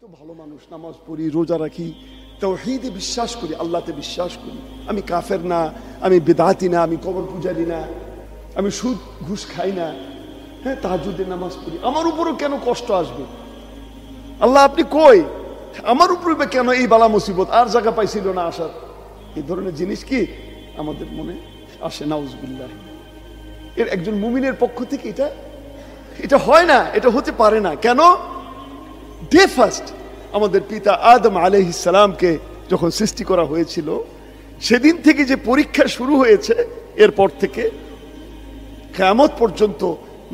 তো ভালো মানুষ, নামাজ পড়ি, রোজা রাখি, তাওহীদে বিশ্বাস করি, আল্লাহতে বিশ্বাস করি, আমি কাফের না, আমি বেদাতি না, আমি কবর পূজারি না, আমি সুদ ঘুষ খাই না, হ্যাঁ তাহাজ্জুদে নামাজ পড়ি, আমার উপরও কেন কষ্ট আসবে? আল্লাহ আপনি কই? আমার উপরে কেন এই বালা মুসিবত? আর জায়গা পাইছিল না আসার? এই ধরনের জিনিস কি আমাদের মনে আসে? নাউজুবিল্লাহ। এর একজন মুমিনের পক্ষ থেকে এটা হয় না, এটা হতে পারে না। কেন? ডে ফার্স্ট আমাদের পিতা আদম আলাইহিস সালামকে যখন সৃষ্টি করা হয়েছিল, সেদিন থেকে যে পরীক্ষা শুরু হয়েছে, এরপর থেকে কিয়ামত পর্যন্ত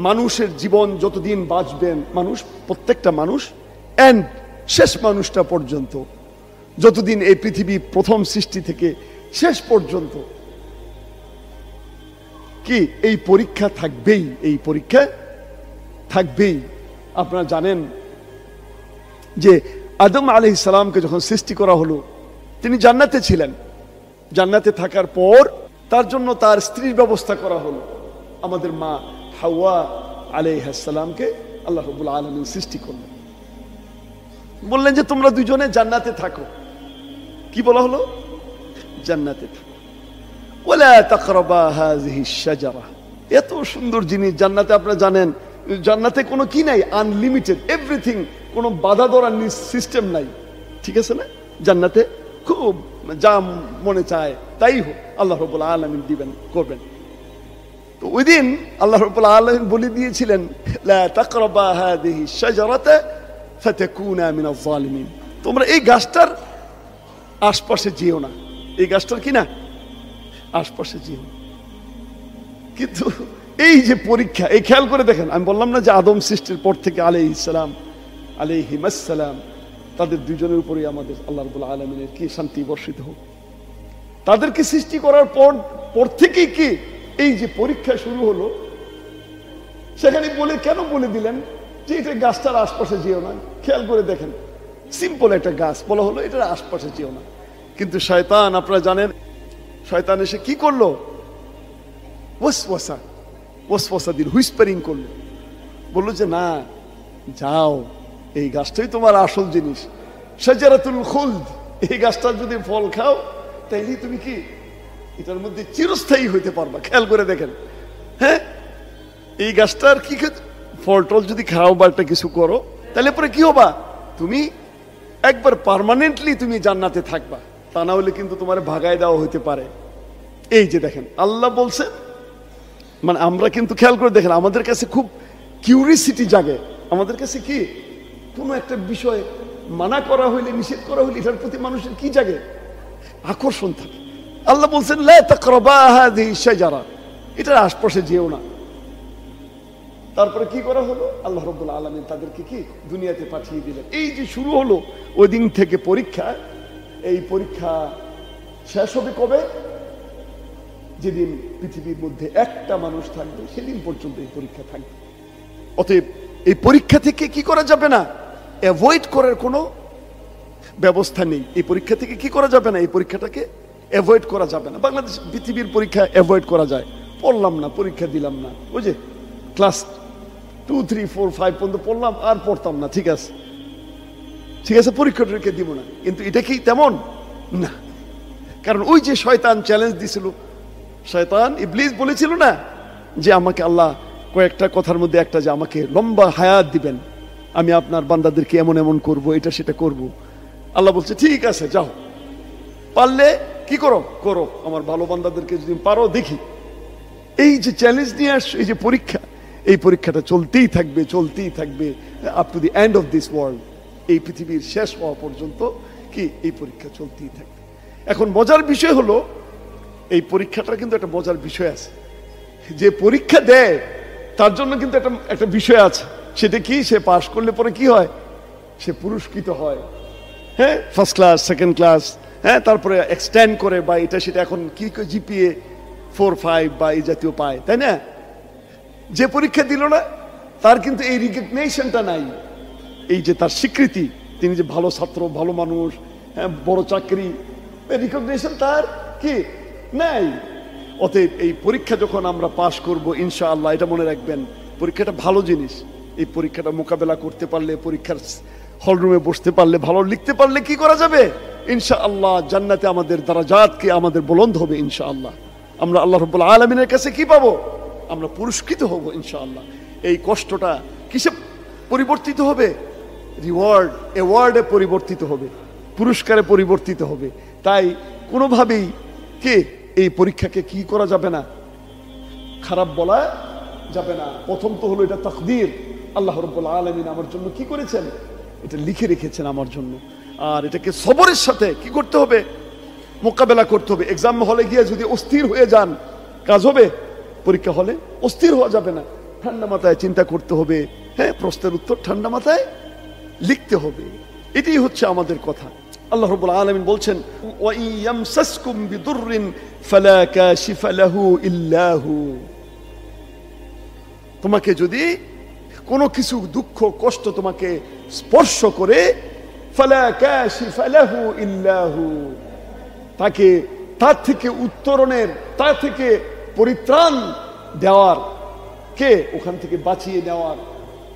মানুষের জীবন যতদিন বাঁচবেন, মানুষ, প্রত্যেকটা মানুষ এন্ড শেষ মানুষটা পর্যন্ত, যতদিন এই পৃথিবী প্রথম সৃষ্টি থেকে শেষ পর্যন্ত কি এই পরীক্ষা থাকবেই, এই পরীক্ষা থাকবেই। আপনারা জানেন যে আদম আলাইহিস সালামকে যখন সৃষ্টি করা হলো, তিনি জান্নাতে ছিলেন। জান্নাতে থাকার পর তার জন্য তার স্ত্রীর ব্যবস্থা করা হলো। আমাদের মা হাওয়া আলাইহিস সালামকে আল্লাহ রাব্বুল আলামিন সৃষ্টি করলেন, বললেন যে তোমরা দুজনে জান্নাতে থাকো। কি বলা হলো? জান্নাতে থাকো। ওয়ালা তাকরাবা হাযিহিশ শাজারা। এত সুন্দর জিনিস জান্নাতে। আপনারা জানেন জান্নাতে কোনো কি নাই, আনলিমিটেড এভরিথিং, কোনো বাধা ধরার সিস্টেম নাই, ঠিক আছে না? জান্নাতে খুব যা মনে চায় তাই হোক, আল্লাহ রাব্বুল আলামিন দিবেন, করবেন। তো ওই দিন আল্লাহ রাব্বুল আলামিন বলে দিয়েছিলেন, লা তাকরাবা হাযিহিশ শাজারাতা ফাতাকুনা মিনাজ জালিমিন। তোমরা এই গাছটার আশপাশে যেও না, এই গাছটার কি না আশপাশে যেও না। কিন্তু এই যে পরীক্ষা, এই খেয়াল করে দেখেন, আমি বললাম না যে আদম সৃষ্টির পর থেকে আলাইহিসসালাম তাদের দুজনের উপরেই আমাদের আল্লাহ রাব্বুল আলামিনের কি শান্তি বর্ষিত হোক। তাদেরকে সৃষ্টি করার পর থেকেই কি এই যে পরীক্ষা শুরু হলো, সেখানে কেন বলে দিলেন যে এটা গাছটার আশপাশে যেও না? খেয়াল করে দেখেন, সিম্পল একটা গাছ বলা হলো এটার আশপাশে যেও না। কিন্তু শয়তান, আপনারা জানেন শয়তান এসে কি করলো? ওয়াসওয়াসা দিল, হুইসপারিং করলো, বললো যে না যাও, এই গাছটাই তোমার আসল জিনিস, শাজারাতুল খুলদ। এই গাছটার যদি ফল খাও তাইলে তুমি কি এটার মধ্যে চিরস্থায়ী হইতে পারবা। খেয়াল করে দেখেন, হ্যাঁ এই গাছটার কি ফল টল যদি খাও বা একটা কিছু করো, তাহলে পরে কি হবা? তুমি একবার পার্মানেন্টলি তুমি জান্নাতে থাকবা, তা না হলে কিন্তু তোমার ভাগায় দেওয়া হইতে পারে। এই যে দেখেন আল্লাহ বলছে, মানে আমরা কিন্তু খেয়াল করে দেখেন, আমাদের কাছে খুব কিউরিসিটি জাগে, আমাদের কাছে কি কোনো একটা বিষয় মানা করা হইলে, নিষেধ করা হইলে এটার প্রতি মানুষের কি জাগে? আকর্ষণ থাকে। আল্লাহ বলছেন লা তাকরাবা হাযিহিশ শাজারা, এটার আশপাশে যেও না। তারপরে কি করা হলো? আল্লাহ রাব্বুল আলামিন তাদেরকে কি দুনিয়াতে পাঠিয়ে দিলেন। এই যে শুরু হলো ওই দিন থেকে পরীক্ষা, এই পরীক্ষা শেষ হবে কবে? যেদিন পৃথিবীর মধ্যে একটা মানুষ থাকবে, সেদিন পর্যন্ত এই পরীক্ষা থাকবে। অতএব এই পরীক্ষা থেকে কি করা যাবে না, অ্যাভয়েড করার কোনো ব্যবস্থা নেই। এই পরীক্ষা থেকে কি করা যাবে না, এই পরীক্ষাটাকে অ্যাভয়েড করা যাবে না। বাংলাদেশ পৃথিবীর পরীক্ষা অ্যাভয়েড করা যায়, পড়লাম না, পরীক্ষা দিলাম না, ওই যে ক্লাস 2, 3, 4, 5 পর্যন্ত পড়লাম, আর পড়তাম না, ঠিক আছে ঠিক আছে, পরীক্ষা টরীক্ষা দিব না। কিন্তু এটা কি তেমন না, কারণ ওই যে শয়তান চ্যালেঞ্জ দিছিল, শয়তান ইবলিস বলেছিল না যে আমাকে আল্লাহ কয়েকটা কথার মধ্যে একটা, যে আমাকে লম্বা হায়াত দিবেন, আমি আপনার বান্দাদেরকে এমন এমন করব, এটা সেটা করব। আল্লাহ বলছে ঠিক আছে যাও, পারলে কি করো করো, আমার ভালো বান্দাদেরকে যদি পারো দেখি। এই যে চ্যালেঞ্জ নিয়ে আসছো, এই যে পরীক্ষা, এই পরীক্ষাটা চলতেই থাকবে, চলতেই থাকবে up to the end of this world. এই পৃথিবীর শেষ হওয়া পর্যন্ত কি এই পরীক্ষা চলতেই থাকবে। এখন মজার বিষয় হলো, এই পরীক্ষাটার কিন্তু একটা মজার বিষয় আছে। যে পরীক্ষা দেয় তার জন্য কিন্তু একটা বিষয় আছে, সেটা কি? সে পাশ করলে পরে কি হয়? সে পুরস্কৃত হয়, হ্যাঁ, ফার্স্ট ক্লাস, সেকেন্ড ক্লাস, হ্যাঁ, তারপরে এক্সটেন্ড করে বা এটা সেটা, এখন কি জিপিএ 4, 5 বা এই জাতীয় পায়, তাই না? যে পরীক্ষা দিল না তার কিন্তু এই রিকগনিশনটা নাই, এই যে তার স্বীকৃতি, তিনি যে ভালো ছাত্র, ভালো মানুষ, হ্যাঁ, বড় চাকরি, রিকগনিশন তার কি নাই। অতএব এই পরীক্ষা যখন আমরা পাশ করব ইনশাআল্লাহ, এটা মনে রাখবেন, পরীক্ষাটা ভালো জিনিস। এই পরীক্ষাটা মোকাবেলা করতে পারলে, পরীক্ষার হলরুমে বসতে পারলে, ভালো লিখতে পারলে কি করা যাবে? ইনশাআল্লাহ জান্নাতে আমাদের দারাজাতকে আমাদের বুলন্দ হবে ইনশাআল্লাহ। আমরা আল্লাহ রাব্বুল আলামিনের কাছে কি পাবো? আমরা পুরস্কৃত হব ইনশাআল্লাহ। এই কষ্টটা কিসে পরিবর্তিত হবে? রিওয়ার্ড, অ্যাওয়ার্ডে পরিবর্তিত হবে, পুরস্কারে পরিবর্তিত হবে। তাই কোনোভাবেই এই পরীক্ষাকে কি করা যাবে না, খারাপ বলা যাবে না। প্রথম তো হলো এটা তাকদীর, আল্লাহ রাব্বুল আলামিন আমার জন্য কি করেছেন? এটা লিখে রেখেছেন আমার জন্য। আর এটাকে সবরের সাথে কি করতে হবে? মোকাবেলা করতে হবে। এক্সাম হলে গিয়ে যদি অস্থির হয়ে যান, কাজ হবে? পরীক্ষা হলে অস্থির হওয়া যাবে না, ঠান্ডা মাথায় চিন্তা করতে হবে। হ্যাঁ, প্রশ্নের উত্তর ঠান্ডা মাথায় লিখতে হবে। এটাই হচ্ছে আমাদের কথা। আল্লাহ রাব্বুল আলামিন বলছেন, ওয়া ইয়ামসাসকুম বিদুররিন ফালা কাশিফা লাহু ইল্লা হু। তোমাকে যদি কোনো কিছু দুঃখ কষ্ট তোমাকে স্পর্শ করে, ফালা কাশিফা লাহু ইল্লা হু, তাকে তার থেকে উত্তরণের, তার থেকে পরিত্রাণ দেওয়ার, ওখান থেকে বাঁচিয়ে নেওয়ার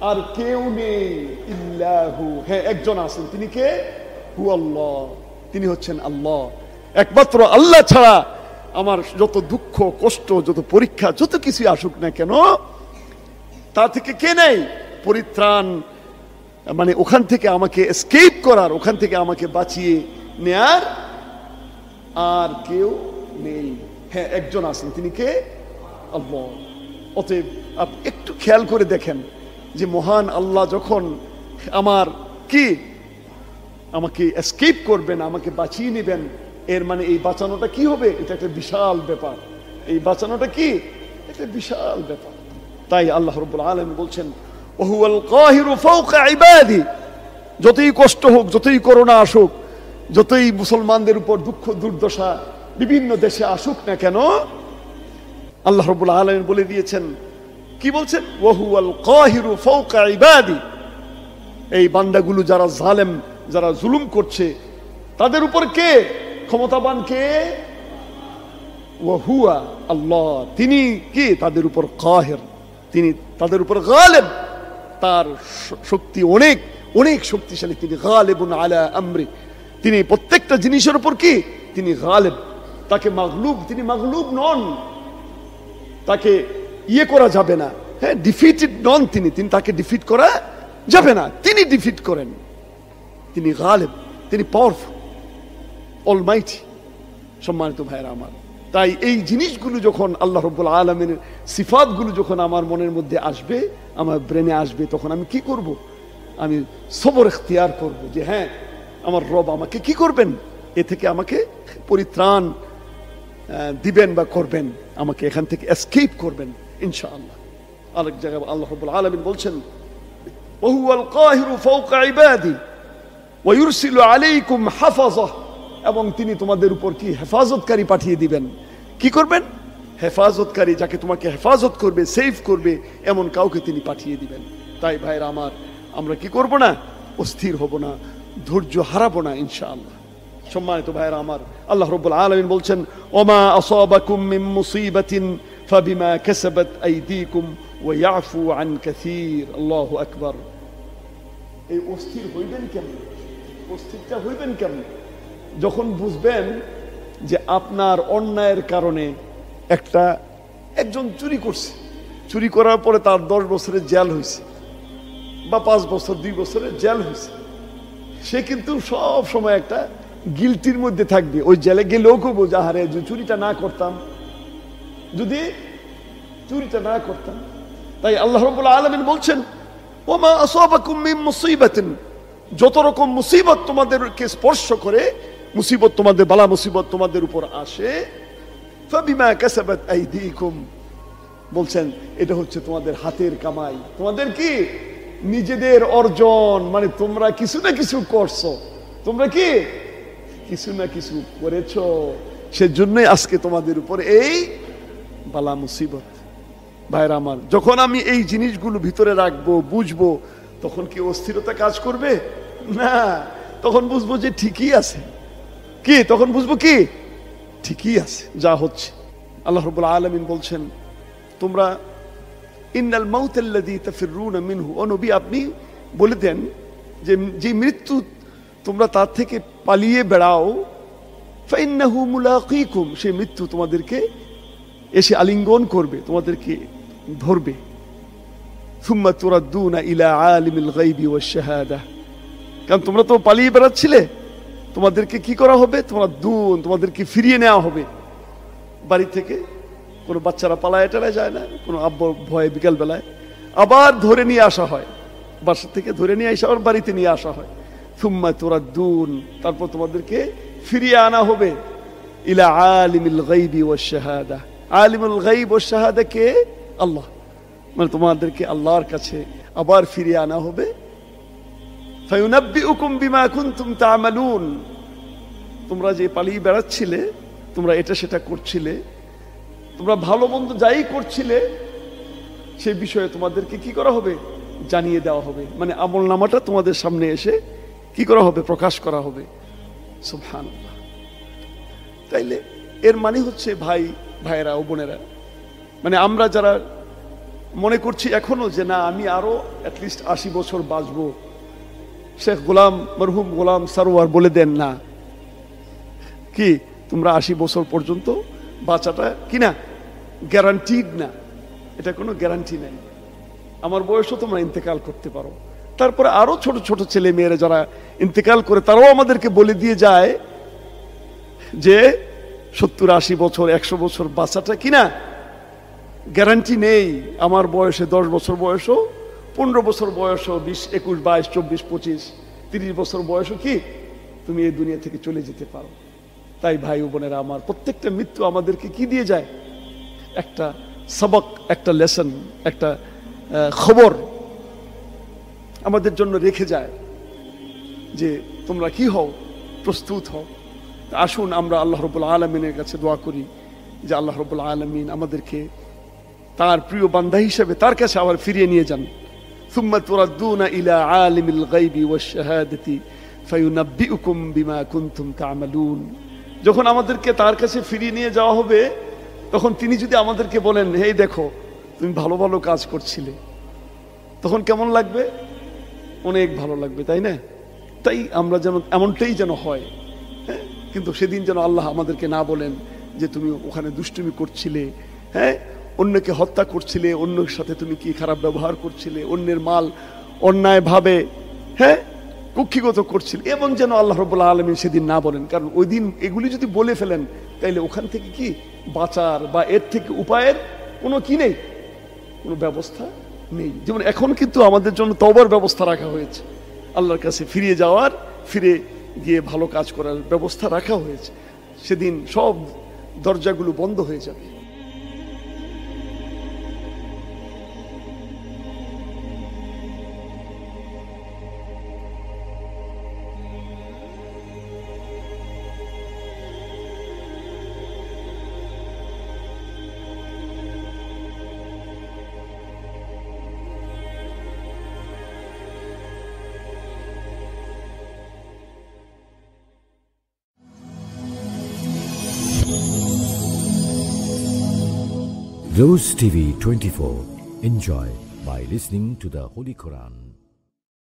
আর কেউ নেই। ইল্লাহু, হ্যাঁ একজন আছেন, তিনি কে? হু আল্লাহ, তিনি হচ্ছেন আল্লাহ। একমাত্র আল্লাহ ছাড়া আমার যত দুঃখ কষ্ট, যত পরীক্ষা, যত কিছু আসুক না কেন, তা থেকে কে নেই পরিত্রাণ, মানে ওখান থেকে আমাকে এসকেপ করার, ওখান থেকে আমাকে বাঁচিয়ে নেয়ার আর কেউ নেই। হ্যাঁ একজন আছেন, তিনি কে? আল্লাহ। অতএব আপনি একটু খেয়াল করে দেখেন যে মহান আল্লাহ যখন আমাকে এসকেপ করবেন, আমাকে বাঁচিয়ে নেবেন, এর মানে এই বাঁচানোটা কি হবে? এটা একটা বিশাল ব্যাপার। এই বাঁচানোটা কি? একটা বিশাল ব্যাপার। তাই আল্লাহ রাব্বুল আলামিন বলছেন, ওহুয়াল কাহিরু ফাওকা ইবাদি। যতই কষ্ট হোক, যতই করোনা আসুক, যতই মুসলমানদের উপর দুঃখ দুর্দশা বিভিন্ন দেশে আসুক না কেন, আল্লাহ রাব্বুল আলামিন বলে দিয়েছেন, কি বলছেন? ওহুয়াল কাহিরু ফাওকা ইবাদি। এই বান্দাগুলো যারা জালেম, যারা জুলুম করছে, তাদের উপর কে ক্ষমতাবান? কে? ওহুয়া আল্লাহ, তিনি কি তাদের উপর কাহির, তিনি তাদের উপর গালেব, তার শক্তি অনেক অনেক শক্তিশালী, তিনি গালিবুন আলা আমরি, তিনি প্রত্যেকটা জিনিসের উপর কি? তিনি গালেব, তাকে মাগলুব, তিনি মাগলুব নন, তাকে করা যাবে না। হ্যাঁ, ডিফিটেড নন তিনি, তাকে ডিফিট করা যাবে না, তিনি ডিফিট করেন, তিনি গালেব, তিনি পাওয়ারফুল, অলমাইটি। সম্মানিত ভাইরা আমার, তাই এই জিনিসগুলো যখন আল্লাহ রাব্বুল আলামিনের সিফাতগুলো যখন আমার মনের মধ্যে আসবে, আমার ব্রেনে আসবে, তখন আমি কি করব? আমি সবর ইখতিয়ার করব যে হ্যাঁ আমার রব আমাকে কি করবেন? এ থেকে আমাকে পরিত্রাণ দিবেন বা করবেন, আমাকে এখান থেকে এসকেপ করবেন ইনশাআল্লাহ। আরেক জায়গায় আল্লাহ রাব্বুল আলামিন বলছেন, ওহুয়াল কাহিরু ফাওকা ইবাদি ওয়া ইউরসিলু আলাইকুম হাফাযা। এবং তিনি তোমাদের উপর কি? হেফাজতকারী পাঠিয়ে দিবেন। কি করবেন? হেফাজতকারী, যাকে তোমাকে হেফাজত করবে, সেভ করবে, এমন কাউকে তিনি পাঠিয়ে দিবেন। তাই ভাইরা আমার, আমরা কি করব না? অস্থির হব না, ধৈর্য হারাবো না ইনশাআল্লাহ। সম্মানিত ভাইরা আমার, আল্লাহ রাব্বুল আলামিন বলছেন, ওমা আসাবাকুম মিন মুসিবাতিন ফাবিমা কাসাবাত আইদিকুম ওয়া ইয়াফু আন কাসীর। আল্লাহু আকবার। এই অস্থির হইবেন কেমন? অস্থিরটা হইবেন কেমন? যখন বুঝবেন যে আপনার অন্যায়ের কারণে একজন চুরি করছে, চুরি করার পরে তার 10 বছরের জেল হয়েছে বা 5 বছর 2 বছরের জেল হয়েছে, সে কিন্তু সব সময় একটা গিল্টির মধ্যে থাকবে। ওই জেলে গেলেও কবো যে আরে যদি চুরিটা না করতাম, যদি চুরিটা না করতাম। তাই আল্লাহ রাব্বুল আলামিন বলছেন, ওমা আসাবাকুম মিন মুসিবাতিন, যত রকম মুসিবত তোমাদেরকে স্পর্শ করে, মুসিবত তোমাদের, বালা মুসিবত তোমাদের উপর আসে, ফাবিমা কাসাবাত আইদিকুম, বলছেন এটা হচ্ছে তোমাদের হাতের কামাই, তোমাদের কি? নিজেদের অর্জন, মানে তোমরা কিছু না কিছু করছো, তোমরা কি কিছু না কিছু করেছো, সেজন্যই আজকে তোমাদের উপর এই বালা মুসিবত। ভাইরা আমার, যখন আমি এই জিনিসগুলো ভিতরে রাখবো, বুঝবো, তখন কি অস্থিরতা কাজ করবে? না, তখন বুঝবো যে ঠিকই আছে। কি? তখন বুঝবো কি? ঠিকই আছে যা হচ্ছে। আল্লাহ রাব্বুল আলামিন বলছেন, তোমরা ইন্নাল মাউতাল্লাযী তাফিরুনা মিনহু, ও নবী আপনি বলে দেন যে মৃত্যু তোমরা তার থেকে পালিয়ে বেড়াও, ফাইন্নাহু মুলাকিকুম, সেই মৃত্যু তোমাদেরকে এসে আলিঙ্গন করবে, তোমাদেরকে ধরবে। সুম্মা তুরাদ্দুনা ইলা আলিমিল গায়বি ওয়াশ শাহাদাহ, কারণ তোমরা তো পালিয়ে বেড়াচ্ছিলে, তোমাদেরকে কি করা হবে? তোমাদেরকে ফিরিয়ে নেওয়া হবে বাড়ি থেকে। কোনো বাচ্চারা পালায় টালায় যায় না, কোনো আব্বুর ভয়ে বিকাল বেলায় আবার ধরে নিয়ে আসা হয়, বাসা থেকে ধরে নিয়ে আসা আবার বাড়িতে নিয়ে আসা হয়। সুম্মা তুরাদ্দুন, তারপর তোমাদেরকে ফিরিয়ে আনা হবে ইলা আলিমিল গায়বি ওয়াশ শাহাদাহ। আলিমুল গায়ব ওয়াশ শাহাদা কে? আল্লাহ। মানে তোমাদেরকে আল্লাহর কাছে আবার ফিরিয়ে আনা হবে। ফায়ুনাব্বিউকুম বিমা কুনতুম তা'মালুন, তোমরা যে পালিয়ে বেড়াচ্ছিলে, তোমরা এটা সেটা করছিলে, তোমরা ভালো মন্দ যাই করছিলে, সেই বিষয়ে তোমাদেরকে কি করা হবে? জানিয়ে দেওয়া হবে। মানে আমল নামাটা তোমাদের সামনে এসে কি করা হবে? প্রকাশ করা হবে। সুবহানাল্লাহ। তাইলে এর মানে হচ্ছে ভাইয়েরা ও বোনেরা, মানে আমরা যারা মনে করছি এখনো যে না আমি আরো অ্যাটলিস্ট 80 বছর বাঁচবো, শেখ মরহুম গোলাম সারোয়ার বলে দেন না কি তোমরা 80 বছর পর্যন্ত বাঁচাটা কিনা গ্যারান্টিড না, এটা কোনো গ্যারান্টি নাই। আমার বয়সও তোমরা ইন্তেকাল করতে পারো। তারপরে আরো ছোট ছোট ছেলে মেয়েরা যারা ইন্তেকাল করে তারাও আমাদেরকে বলে দিয়ে যায় যে 70-80 বছর 100 বছর বাঁচাটা কিনা গ্যারান্টি নেই। আমার বয়সে 10 বছর বয়সও, 15 বছর বয়সও, 20, 21, 22, 24, 25, 30 বছর বয়সও কি তুমি এই দুনিয়া থেকে চলে যেতে পারো। তাই ভাই ও বোনেরা আমার, প্রত্যেকটা মৃত্যু আমাদেরকে কি দিয়ে যায়? একটা সবক, একটা লেসন, একটা খবর আমাদের জন্য রেখে যায় যে তোমরা কি হও, প্রস্তুত হও। আসুন আমরা আল্লাহ রাব্বুল আলামিনের কাছে দোয়া করি যে আল্লাহ রাব্বুল আলামিন আমাদেরকে তার প্রিয় বান্দা হিসেবে তার কাছে আবার ফিরিয়ে নিয়ে যান। সুম্মা তুরাদ্দুনা ইলা আলিমিল গায়বি ওয়াশ শাহাদাতি ফায়ুনাব্বিউকুম বিমা কুনতুম তা'মালুন। যখন আমাদেরকে তার কাছে ফিরিয়ে নিয়ে যাওয়া হবে, তখন তিনি যদি আমাদেরকে বলেন এই দেখো তুমি ভালো ভালো কাজ করছিলে, তখন কেমন লাগবে? অনেক ভালো লাগবে, তাই না? তাই আমরা যেন এমনটাই যেন হয়, হ্যাঁ। কিন্তু সেদিন যেন আল্লাহ আমাদেরকে না বলেন যে তুমি ওখানে দুষ্টুমি করছিলে, হ্যাঁ, অন্যকে হত্যা করছিলে, অন্যের সাথে তুমি কি খারাপ ব্যবহার করছিলে, অন্যের মাল অন্যায়ভাবে, হ্যাঁ, কুক্ষিগত করছিলে, এবং যেন আল্লাহ রাব্বুল আলামিন সেদিন না বলেন। কারণ ওই দিন এগুলি যদি বলে ফেলেন তাইলে ওখান থেকে কি বাঁচার বা এর থেকে উপায়ের কোনো কি নেই, কোনো ব্যবস্থা নেই। যেমন এখন কিন্তু আমাদের জন্য তওবার ব্যবস্থা রাখা হয়েছে, আল্লাহর কাছে ফিরে যাওয়ার, ফিরে গিয়ে ভালো কাজ করার ব্যবস্থা রাখা হয়েছে। সেদিন সব দরজাগুলো বন্ধ হয়ে যাবে। Rose TV 24. Enjoy by listening to the Holy Quran.